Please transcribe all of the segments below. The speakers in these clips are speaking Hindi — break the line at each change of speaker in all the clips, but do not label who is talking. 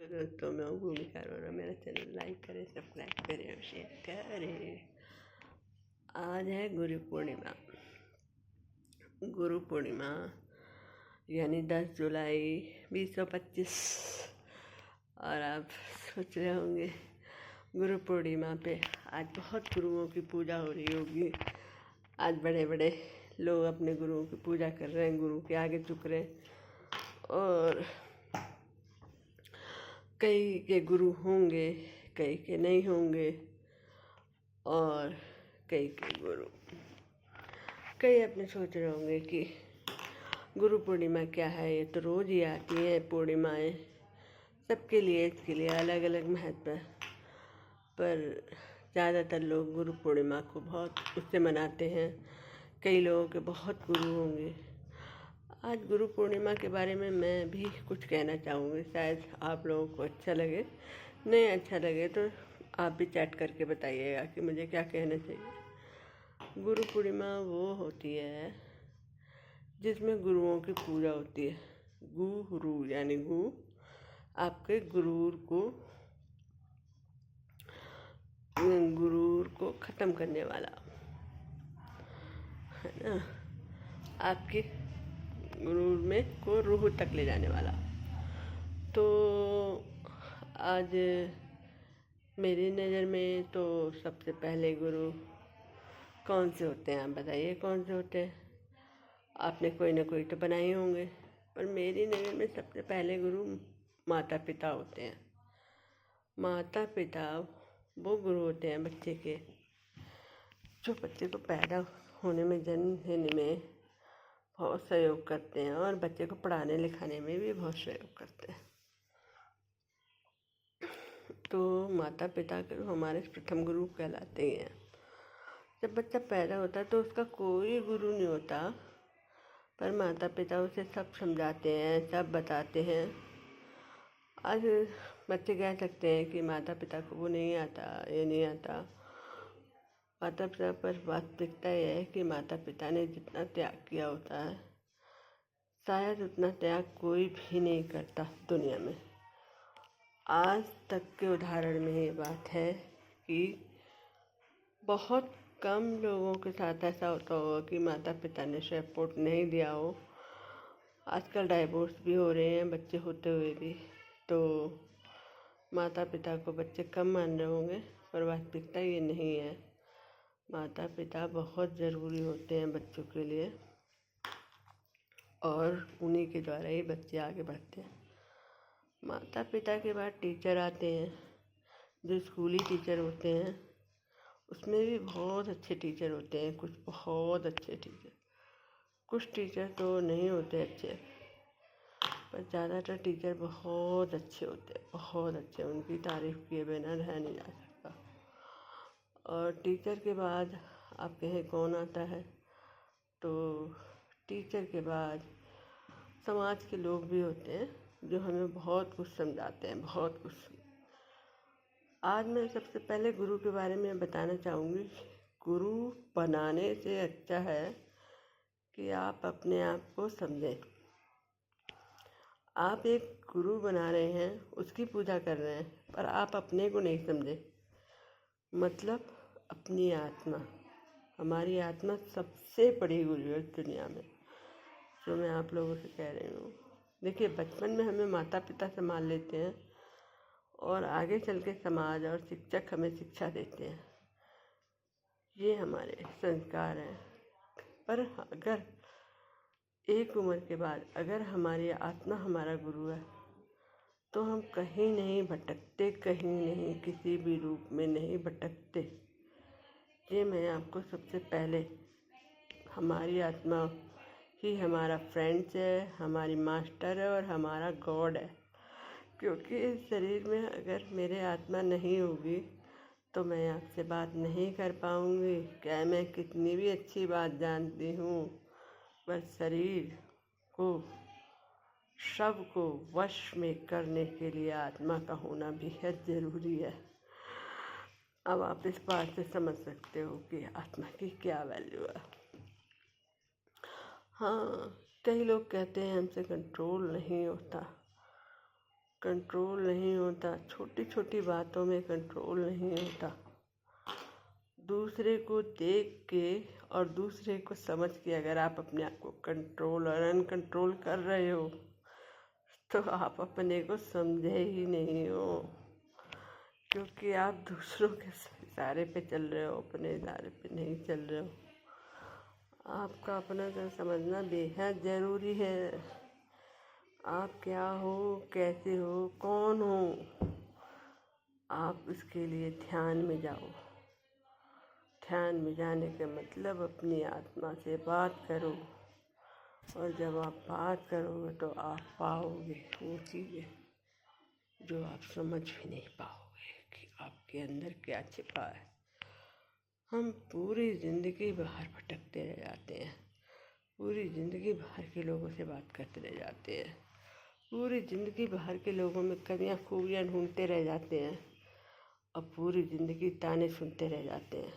तो मैं भूमिका अरोड़ा। मेरा चैनल लाइक करें, सब्सक्राइब करें और शेयर करें। आज है गुरु पूर्णिमा। गुरु पूर्णिमा यानी 10 जुलाई 2025। और आप सोच रहे होंगे गुरु पूर्णिमा पे आज बहुत गुरुओं की पूजा हो रही होगी। आज बड़े बड़े लोग अपने गुरुओं की पूजा कर रहे हैं, गुरु के आगे झुक रहे हैं। और कई के गुरु होंगे, कई के नहीं होंगे। और कई के गुरु, कई अपने सोच रहे होंगे कि गुरु पूर्णिमा क्या है, ये तो रोज़ ही आती है पूर्णिमाएँ। सबके लिए इसके लिए अलग अलग महत्व है, पर ज़्यादातर लोग गुरु पूर्णिमा को बहुत उससे मनाते हैं। कई लोगों के बहुत गुरु होंगे। आज गुरु पूर्णिमा के बारे में मैं भी कुछ कहना चाहूँगी। शायद आप लोगों को अच्छा लगे, नहीं अच्छा लगे तो आप भी चैट करके बताइएगा कि मुझे क्या कहना चाहिए। गुरु पूर्णिमा वो होती है जिसमें गुरुओं की पूजा होती है। गुरु यानी गु, आपके गुरूर को ख़त्म करने वाला है ना, आपके गुरूर में को रूह तक ले जाने वाला। तो आज मेरी नज़र में तो सबसे पहले गुरु कौन से होते हैं, आप बताइए कौन से होते हैं। आपने कोई ना कोई तो बनाए होंगे, पर मेरी नज़र में सबसे पहले गुरु माता पिता होते हैं। माता पिता वो गुरु होते हैं बच्चे के, जो बच्चे को पैदा होने में, जन्म देने में बहुत सहयोग करते हैं और बच्चे को पढ़ाने लिखाने में भी बहुत सहयोग करते हैं। तो माता पिता के हमारे प्रथम गुरु कहलाते हैं। जब बच्चा पैदा होता है तो उसका कोई गुरु नहीं होता, पर माता पिता उसे सब समझाते हैं, सब बताते हैं। आज बच्चे कह सकते हैं कि माता पिता को वो नहीं आता, ये नहीं आता। माता पिता पर वास्तविकता यह है कि माता पिता ने जितना त्याग किया होता है, शायद उतना त्याग कोई भी नहीं करता दुनिया में। आज तक के उदाहरण में ये बात है कि बहुत कम लोगों के साथ ऐसा होता होगा कि माता पिता ने सपोर्ट नहीं दिया हो। आजकल डाइवोर्स भी हो रहे हैं बच्चे होते हुए भी, तो माता पिता को बच्चे कम मान रहे होंगे, पर वास्तविकता ये नहीं है। माता पिता बहुत ज़रूरी होते हैं बच्चों के लिए, और उन्हीं के द्वारा ही बच्चे आगे बढ़ते हैं। माता पिता के बाद टीचर आते हैं, जो स्कूली टीचर होते हैं। उसमें भी बहुत अच्छे टीचर होते हैं, कुछ बहुत अच्छे टीचर, कुछ टीचर तो नहीं होते अच्छे, पर ज़्यादातर टीचर बहुत अच्छे होते हैं, बहुत अच्छे। उनकी तारीफ़ किए बिना रह नहीं जा सकता। और टीचर के बाद आप कहें कौन आता है, तो टीचर के बाद समाज के लोग भी होते हैं, जो हमें बहुत कुछ समझाते हैं, बहुत कुछ। आज मैं सबसे पहले गुरु के बारे में बताना चाहूँगी। गुरु बनाने से अच्छा है कि आप अपने आप को समझें। आप एक गुरु बना रहे हैं, उसकी पूजा कर रहे हैं, पर आप अपने को नहीं समझे। मतलब अपनी आत्मा, हमारी आत्मा सबसे बड़ी गुरु है इस दुनिया में, जो मैं आप लोगों से कह रही हूँ। देखिए, बचपन में हमें माता पिता संभाल लेते हैं और आगे चल के समाज और शिक्षक हमें शिक्षा देते हैं। ये हमारे संस्कार हैं। पर अगर एक उम्र के बाद अगर हमारी आत्मा हमारा गुरु है, तो हम कहीं नहीं भटकते, कहीं नहीं, किसी भी रूप में नहीं भटकते। ये मैं आपको सबसे पहले, हमारी आत्मा ही हमारा फ्रेंड्स है, हमारी मास्टर है और हमारा गॉड है। क्योंकि इस शरीर में अगर मेरे आत्मा नहीं होगी तो मैं आपसे बात नहीं कर पाऊँगी। क्या मैं कितनी भी अच्छी बात जानती हूँ, पर शरीर को, सबको वश में करने के लिए आत्मा का होना बेहद ज़रूरी है। अब आप इस बात से समझ सकते हो कि आत्मा की क्या वैल्यू है। हाँ, कई लोग कहते हैं हमसे कंट्रोल नहीं होता। कंट्रोल नहीं होता, छोटी छोटी बातों में कंट्रोल नहीं होता। दूसरे को देख के और दूसरे को समझ के अगर आप अपने आप को कंट्रोल और अनकंट्रोल कर रहे हो तो आप अपने को समझे ही नहीं हो, क्योंकि आप दूसरों के इशारे पे चल रहे हो, अपने इशारे पे नहीं चल रहे हो। आपका अपना को समझना बेहद ज़रूरी है। आप क्या हो, कैसे हो, कौन हो, आप इसके लिए ध्यान में जाओ। ध्यान में जाने का मतलब अपनी आत्मा से बात करो, और जब आप बात करोगे तो आप पाओगे वो चीज़ें जो आप समझ भी नहीं पाओगे कि आपके अंदर क्या छिपा है। हम पूरी ज़िंदगी बाहर भटकते रह जाते हैं, पूरी ज़िंदगी बाहर के लोगों से बात करते रह जाते हैं, पूरी ज़िंदगी बाहर के लोगों में कमियां खूबियां ढूंढते रह जाते हैं, और पूरी ज़िंदगी ताने सुनते रह जाते हैं।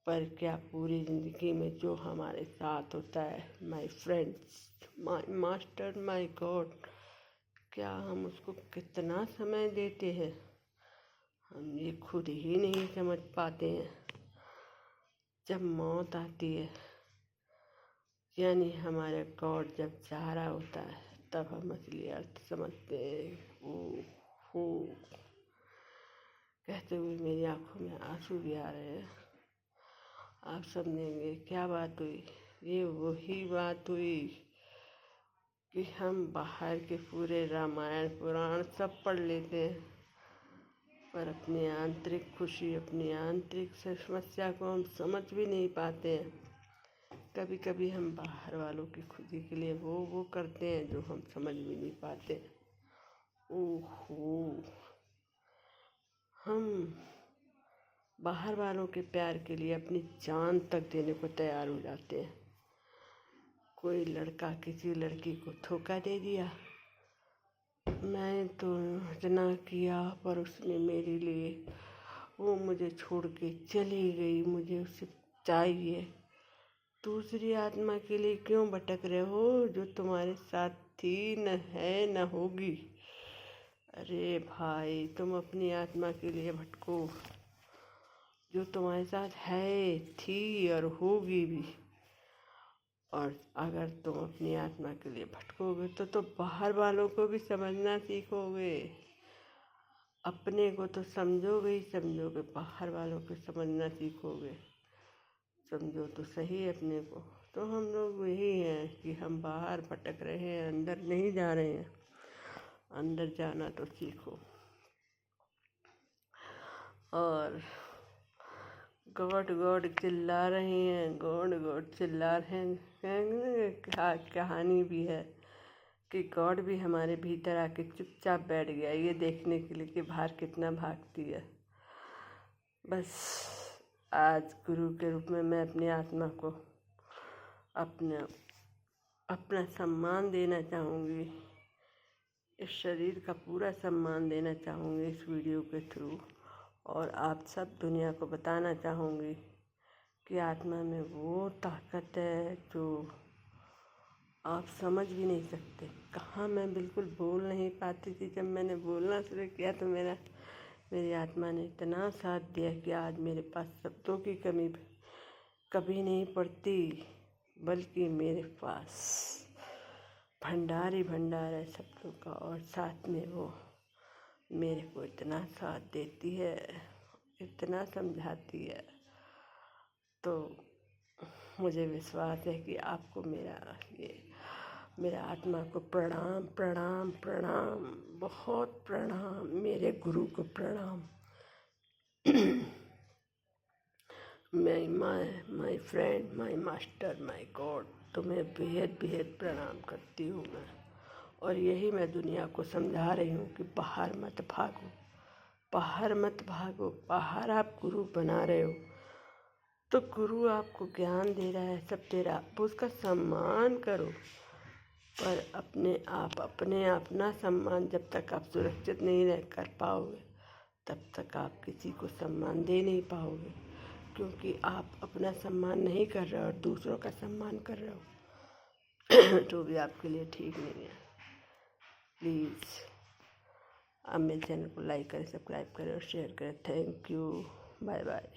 पर क्या पूरी ज़िंदगी में जो हमारे साथ होता है, my friends, my master, my God, क्या हम उसको कितना समय देते हैं, हम ये खुद ही नहीं समझ पाते हैं। जब मौत आती है, यानी हमारा गॉड जब जा रहा होता है, तब हम असली अर्थ समझते हैं। ओ कहते हुए मेरी आंखों में आंसू भी आ रहे हैं। आप समझेंगे क्या बात हुई। ये वही बात हुई कि हम बाहर के पूरे रामायण पुराण सब पढ़ लेते हैं, पर अपनी आंतरिक खुशी, अपनी आंतरिक समस्या को हम समझ भी नहीं पाते हैं। कभी कभी हम बाहर वालों की खुशी के लिए वो करते हैं जो हम समझ भी नहीं पाते। ओहो, हम बाहर वालों के प्यार के लिए अपनी जान तक देने को तैयार हो जाते हैं। कोई लड़का किसी लड़की को धोखा दे दिया, मैं तो इतना किया पर उसने मेरे लिए, वो मुझे छोड़ के चली गई, मुझे उसे चाहिए। दूसरी आत्मा के लिए क्यों भटक रहे हो जो तुम्हारे साथ थी, न है, न होगी। अरे भाई, तुम अपनी आत्मा के लिए भटको जो तुम्हारे साथ है, थी और होगी भी। और अगर तुम अपनी आत्मा के लिए भटकोगे तो बाहर वालों को भी समझना सीखोगे। अपने को तो समझोगे ही समझोगे, बाहर वालों को समझना सीखोगे। समझो तो सही अपने को। तो हम लोग वही हैं कि हम बाहर भटक रहे हैं, अंदर नहीं जा रहे हैं। अंदर जाना तो सीखो। और गॉड गॉड चिल्ला रहे हैं, गॉड गॉड चिल्ला रहे हैं। कहानी भी है कि गॉड भी हमारे भीतर आके चुपचाप बैठ गया ये देखने के लिए कि बाहर कितना भागती है। बस आज गुरु के रूप में मैं अपनी आत्मा को अपना सम्मान देना चाहूँगी, इस शरीर का पूरा सम्मान देना चाहूँगी इस वीडियो के थ्रू। और आप सब दुनिया को बताना चाहूँगी कि आत्मा में वो ताकत है जो आप समझ भी नहीं सकते। कहाँ मैं बिल्कुल बोल नहीं पाती थी, जब मैंने बोलना शुरू किया तो मेरी आत्मा ने इतना साथ दिया कि आज मेरे पास शब्दों की कमी कभी नहीं पड़ती, बल्कि मेरे पास भंडार ही भंडार है शब्दों का। और साथ में वो मेरे को इतना साथ देती है, इतना समझाती है। तो मुझे विश्वास है कि आपको मेरा आत्मा को प्रणाम प्रणाम प्रणाम, बहुत प्रणाम, मेरे गुरु को प्रणाम। My friend, my master, my God, तुम्हें बेहद बेहद प्रणाम करती हूँ मैं। और यही मैं दुनिया को समझा रही हूँ कि बाहर मत भागो, बाहर मत भागो। बाहर आप गुरु बना रहे हो तो गुरु आपको ज्ञान दे रहा है, सब दे रहा, आप उसका सम्मान करो। पर अपने अपना सम्मान जब तक आप सुरक्षित नहीं रह कर पाओगे, तब तक आप किसी को सम्मान दे नहीं पाओगे, क्योंकि आप अपना सम्मान नहीं कर रहे हो और दूसरों का सम्मान कर रहे हो तो भी आपके लिए ठीक नहीं है। प्लीज़ आप मेरे चैनल को लाइक करें, सब्सक्राइब करें और शेयर करें। Thank you, bye bye.